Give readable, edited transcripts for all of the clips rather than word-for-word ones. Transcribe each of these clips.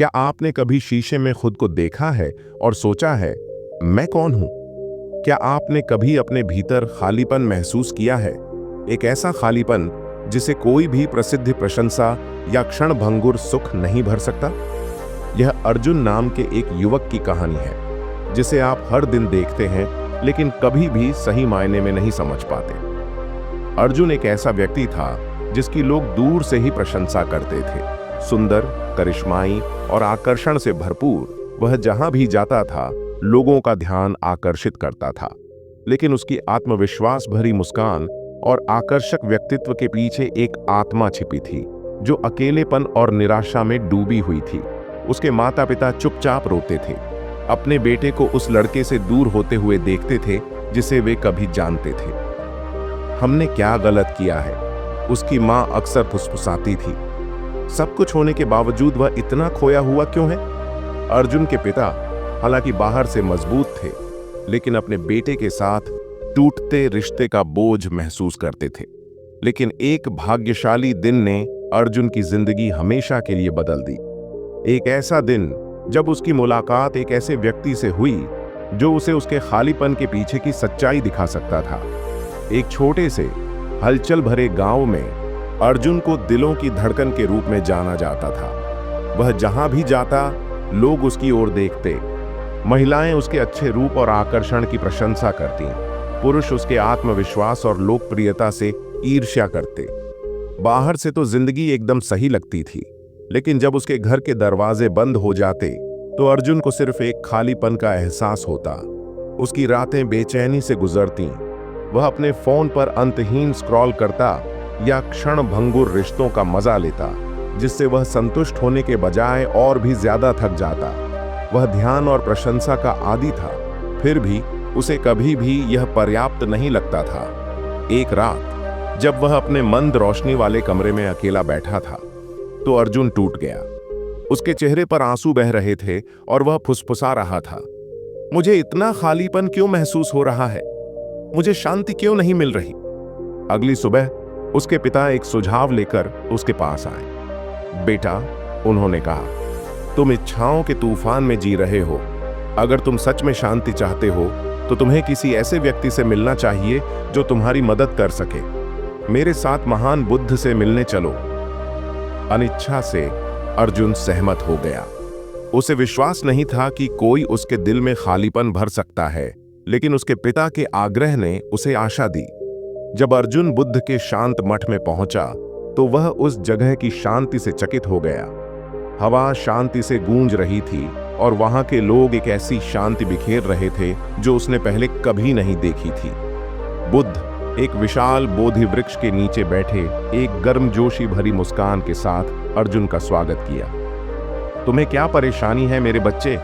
क्या आपने कभी शीशे में खुद को देखा है और सोचा है, मैं कौन हूं? क्या आपने कभी अपने भीतर खालीपन महसूस किया है? एक ऐसा खालीपन जिसे कोई भी प्रसिद्ध प्रशंसा या क्षणभंगुर सुख नहीं भर सकता। यह अर्जुन नाम के एक युवक की कहानी है, जिसे आप हर दिन देखते हैं लेकिन कभी भी सही मायने में नहीं समझ पाते। अर्जुन एक ऐसा व्यक्ति था जिसकी लोग दूर से ही प्रशंसा करते थे। सुंदर, करिश्माई और आकर्षण से भरपूर वह जहां भी जाता था, लोगों का ध्यान आकर्षित करता था। लेकिन उसकी आत्मविश्वास भरी मुस्कान और आकर्षक व्यक्तित्व के पीछे एक आत्मा छिपी थी, जो अकेलेपन और निराशा में डूबी हुई थी। उसके माता पिता चुपचाप रोते थे, अपने बेटे को उस लड़के से दूर होते हुए देखते थे जिसे वे कभी जानते थे। हमने क्या गलत किया है? उसकी मां अक्सर फुसफुसाती थी। सब कुछ होने के बावजूद वह इतना खोया हुआ क्यों है? अर्जुन के पिता हालांकि बाहर से मजबूत थे, लेकिन अपने बेटे के साथ टूटते रिश्ते का बोझ महसूस करते थे। लेकिन एक भाग्यशाली दिन ने अर्जुन की जिंदगी हमेशा के लिए बदल दी। एक ऐसा दिन जब उसकी मुलाकात एक ऐसे व्यक्ति से हुई जो उसे उसके खालीपन के पीछे की सच्चाई दिखा सकता था। एक छोटे से हलचल भरे गांव में अर्जुन को दिलों की धड़कन के रूप में जाना जाता था। वह जहां भी जाता, लोग उसकी ओर देखते। महिलाएं उसके अच्छे रूप और आकर्षण की प्रशंसा करती, पुरुष उसके आत्मविश्वास और लोकप्रियता से ईर्ष्या करते। बाहर से तो जिंदगी एकदम सही लगती थी, लेकिन जब उसके घर के दरवाजे बंद हो जाते तो अर्जुन को सिर्फ एक खालीपन का एहसास होता। उसकी रातें बेचैनी से गुजरती। वह अपने फोन पर अंतहीन स्क्रॉल करता या क्षणभंगुर रिश्तों का मजा लेता, जिससे वह संतुष्ट होने के बजाय और भी ज्यादा थक जाता। वह ध्यान और प्रशंसा का आदी था, फिर भी उसे कभी भी यह पर्याप्त नहीं लगता था। एक रात जब वह अपने मंद रोशनी वाले कमरे में अकेला बैठा था, तो अर्जुन टूट गया। उसके चेहरे पर आंसू बह रहे थे और वह फुसफुसा रहा था, मुझे इतना खालीपन क्यों महसूस हो रहा है? मुझे शांति क्यों नहीं मिल रही? अगली सुबह उसके पिता एक सुझाव लेकर उसके पास आए। बेटा, उन्होंने कहा, तुम इच्छाओं के तूफान में जी रहे हो। अगर तुम सच में शांति चाहते हो तो तुम्हें किसी ऐसे व्यक्ति से मिलना चाहिए जो तुम्हारी मदद कर सके। मेरे साथ महान बुद्ध से मिलने चलो। अनिच्छा से अर्जुन सहमत हो गया। उसे विश्वास नहीं था कि कोई उसके दिल में खालीपन भर सकता है, लेकिन उसके पिता के आग्रह ने उसे आशा दी। जब अर्जुन बुद्ध के शांत मठ में पहुंचा तो वह उस जगह की शांति से चकित हो गया। हवा शांति से गूंज रही थी और वहां के लोग एक ऐसी शांति बिखेर रहे थे जो उसने पहले कभी नहीं देखी थी। बुद्ध एक विशाल बोधि वृक्ष के नीचे बैठे एक गर्मजोशी भरी मुस्कान के साथ अर्जुन का स्वागत किया। तुम्हें क्या परेशानी है मेरे बच्चे?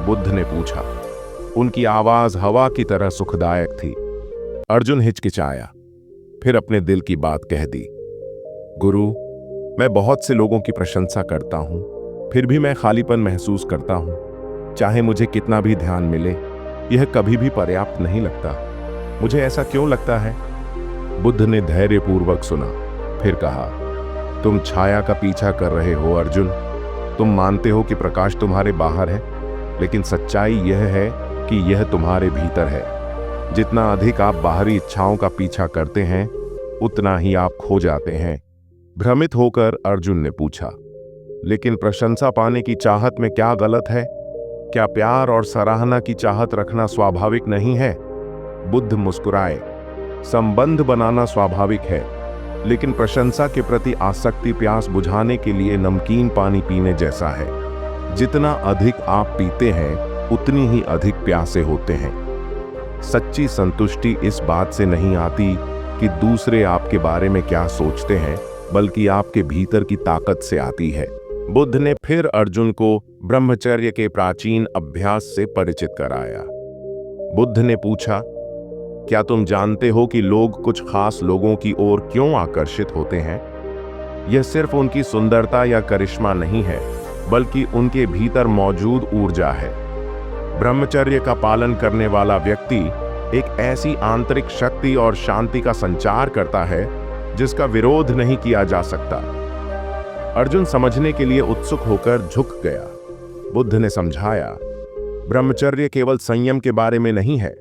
बुद्ध ने पूछा। उनकी आवाज हवा की तरह सुखदायक थी। अर्जुन हिचकिचाया, फिर अपने दिल की बात कह दी। गुरु, मैं बहुत से लोगों की प्रशंसा करता हूं, फिर भी मैं खालीपन महसूस करता हूं। चाहे मुझे कितना भी ध्यान मिले, यह कभी भी पर्याप्त नहीं लगता। मुझे ऐसा क्यों लगता है? बुद्ध ने धैर्यपूर्वक सुना, फिर कहा, तुम छाया का पीछा कर रहे हो अर्जुन। तुम मानते हो कि प्रकाश तुम्हारे बाहर है, लेकिन सच्चाई यह है कि यह तुम्हारे भीतर है। जितना अधिक आप बाहरी इच्छाओं का पीछा करते हैं, उतना ही आप खो जाते हैं। भ्रमित होकर अर्जुन ने पूछा, लेकिन प्रशंसा पाने की चाहत में क्या गलत है? क्या प्यार और सराहना की चाहत रखना स्वाभाविक नहीं है? बुद्ध मुस्कुराए, संबंध बनाना स्वाभाविक है, लेकिन प्रशंसा के प्रति आसक्ति प्यास बुझाने के लिए नमकीन पानी पीने जैसा है। जितना अधिक आप पीते हैं, उतनी ही अधिक प्यासे होते हैं। सच्ची संतुष्टि इस बात से नहीं आती कि दूसरे आपके बारे में क्या सोचते हैं, बल्कि आपके भीतर की ताकत से आती है। बुद्ध ने फिर अर्जुन को ब्रह्मचर्य के प्राचीन अभ्यास से परिचित कराया। बुद्ध ने पूछा, क्या तुम जानते हो कि लोग कुछ खास लोगों की ओर क्यों आकर्षित होते हैं? यह सिर्फ उनकी सुंदरता या करिश्मा नहीं है, बल्कि उनके भीतर मौजूद ऊर्जा है। ब्रह्मचर्य का पालन करने वाला व्यक्ति एक ऐसी आंतरिक शक्ति और शांति का संचार करता है जिसका विरोध नहीं किया जा सकता। अर्जुन समझने के लिए उत्सुक होकर झुक गया। बुद्ध ने समझाया, ब्रह्मचर्य केवल संयम के बारे में नहीं है,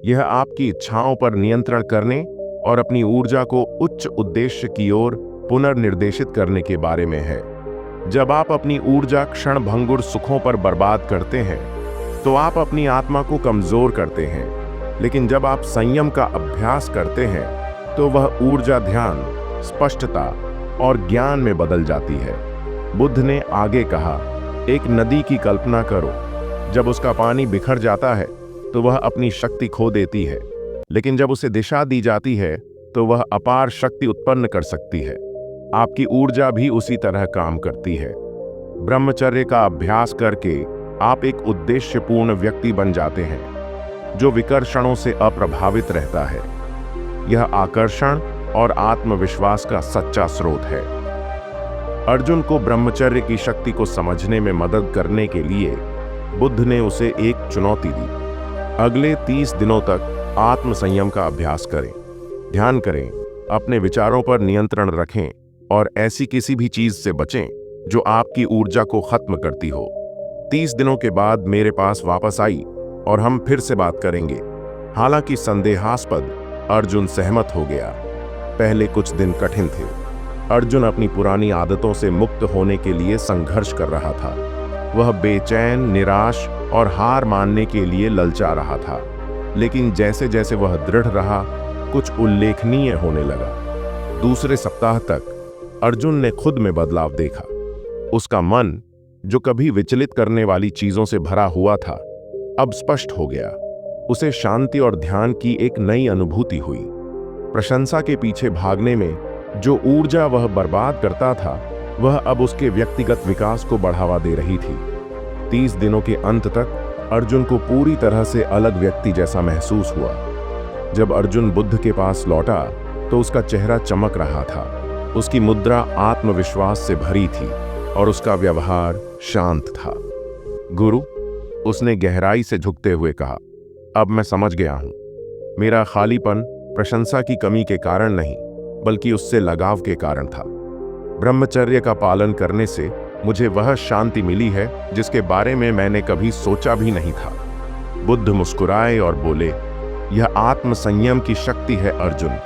यह आपकी इच्छाओं पर नियंत्रण करने और अपनी ऊर्जा को उच्च उद्देश्य की ओर पुनर्निर्देशित करने के बारे में है। जब आप अपनी ऊर्जा क्षणभंगुर सुखों पर बर्बाद करते हैं तो आप अपनी आत्मा को कमजोर करते हैं, लेकिन जब आप संयम का अभ्यास करते हैं तो वह ऊर्जा ध्यान, स्पष्टता और ज्ञान में बदल जाती है। बुद्ध ने आगे कहा, एक नदी की कल्पना करो। जब उसका पानी बिखर जाता है तो वह अपनी शक्ति खो देती है, लेकिन जब उसे दिशा दी जाती है तो वह अपार शक्ति उत्पन्न कर सकती है। आपकी ऊर्जा भी उसी तरह काम करती है। ब्रह्मचर्य का अभ्यास करके आप एक उद्देश्यपूर्ण व्यक्ति बन जाते हैं जो विकर्षणों से अप्रभावित रहता है। यह आकर्षण और आत्मविश्वास का सच्चा स्रोत है। अर्जुन को ब्रह्मचर्य की शक्ति को समझने में मदद करने के लिए बुद्ध ने उसे एक चुनौती दी। अगले 30 दिनों तक आत्म संयम का अभ्यास करें, ध्यान करें, अपने विचारों पर नियंत्रण रखें और ऐसी किसी भी चीज से बचें जो आपकी ऊर्जा को खत्म करती हो। 30 दिनों के बाद मेरे पास वापस आई और हम फिर से बात करेंगे। हालांकि संदेहास्पद अर्जुन सहमत हो गया। पहले कुछ दिन कठिन थे। अर्जुन अपनी पुरानी आदतों से मुक्त होने के लिए संघर्ष कर रहा था। वह बेचैन, निराश और हार मानने के लिए ललचा रहा था, लेकिन जैसे जैसे वह दृढ़ रहा, कुछ उल्लेखनीय होने लगा। दूसरे सप्ताह तक अर्जुन ने खुद में बदलाव देखा। उसका मन, जो कभी विचलित करने वाली चीजों से भरा हुआ था, अब स्पष्ट हो गया। उसे शांति और ध्यान की एक नई अनुभूति हुई। प्रशंसा के पीछे भागने में जो ऊर्जा वह बर्बाद करता था, वह अब उसके व्यक्तिगत विकास को बढ़ावा दे रही थी। 30 दिनों के अंत तक अर्जुन को पूरी तरह से अलग व्यक्ति जैसा महसूस हुआ। जब अर्जुन बुद्ध के पास लौटा तो उसका चेहरा चमक रहा था। उसकी मुद्रा आत्मविश्वास से भरी थी और उसका व्यवहार शांत था। गुरु, उसने गहराई से झुकते हुए कहा, अब मैं समझ गया हूं। मेरा खालीपन प्रशंसा की कमी के कारण नहीं, बल्कि उससे लगाव के कारण था। ब्रह्मचर्य का पालन करने से मुझे वह शांति मिली है जिसके बारे में मैंने कभी सोचा भी नहीं था। बुद्ध मुस्कुराए और बोले, यह आत्म संयम की शक्ति है अर्जुन।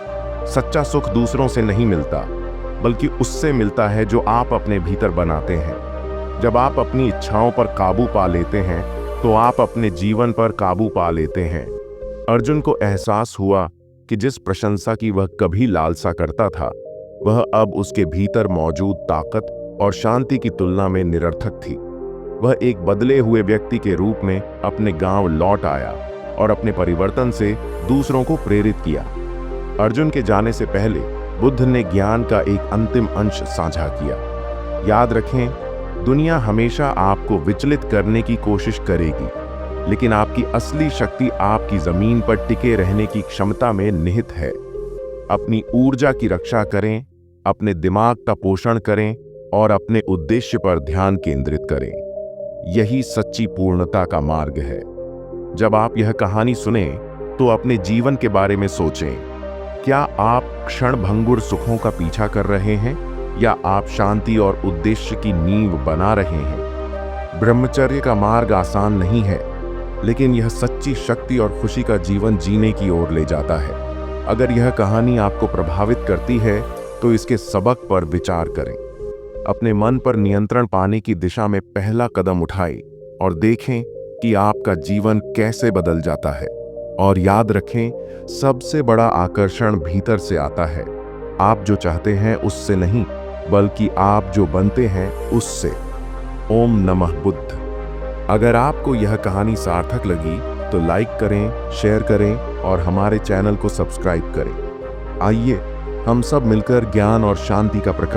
सच्चा सुख दूसरों से नहीं मिलता, बल्कि उससे मिलता है जो आप अपने भीतर बनाते हैं। जब आप अपनी इच्छाओं पर काबू पा लेते हैं तो आप अपने जीवन पर काबू पा लेते हैं। अर्जुन को एहसास हुआ कि जिस प्रशंसा की वह कभी लालसा करता था, वह अब उसके भीतर मौजूद ताकत और शांति की तुलना में निरर्थक थी। वह एक बदले हुए व्यक्ति के रूप में अपने गांव लौट आया और अपने परिवर्तन से दूसरों को प्रेरित किया। अर्जुन के जाने से पहले बुद्ध ने ज्ञान का एक अंतिम अंश साझा किया। याद रखें, दुनिया हमेशा आपको विचलित करने की कोशिश करेगी, लेकिन आपकी असली शक्ति आपकी जमीन पर टिके रहने की क्षमता में निहित है। अपनी ऊर्जा की रक्षा करें, अपने दिमाग का पोषण करें और अपने उद्देश्य पर ध्यान केंद्रित करें। यही सच्ची पूर्णता का मार्ग है। जब आप यह कहानी सुने तो अपने जीवन के बारे में सोचें। क्या आप क्षणभंगुर सुखों का पीछा कर रहे हैं या आप शांति और उद्देश्य की नींव बना रहे हैं? ब्रह्मचर्य का मार्ग आसान नहीं है, लेकिन यह सच्ची शक्ति और खुशी का जीवन जीने की ओर ले जाता है। अगर यह कहानी आपको प्रभावित करती है तो इसके सबक पर विचार करें। अपने मन पर नियंत्रण पाने की दिशा में पहला कदम उठाएं और देखें कि आपका जीवन कैसे बदल जाता है। और याद रखें, सबसे बड़ा आकर्षण भीतर से आता है। आप जो चाहते हैं उससे नहीं, बल्कि आप जो बनते हैं उससे। ओम नमः बुद्ध। अगर आपको यह कहानी सार्थक लगी तो लाइक करें, शेयर करें और हमारे चैनल को सब्सक्राइब करें। आइए हम सब मिलकर ज्ञान और शांति का प्रकाश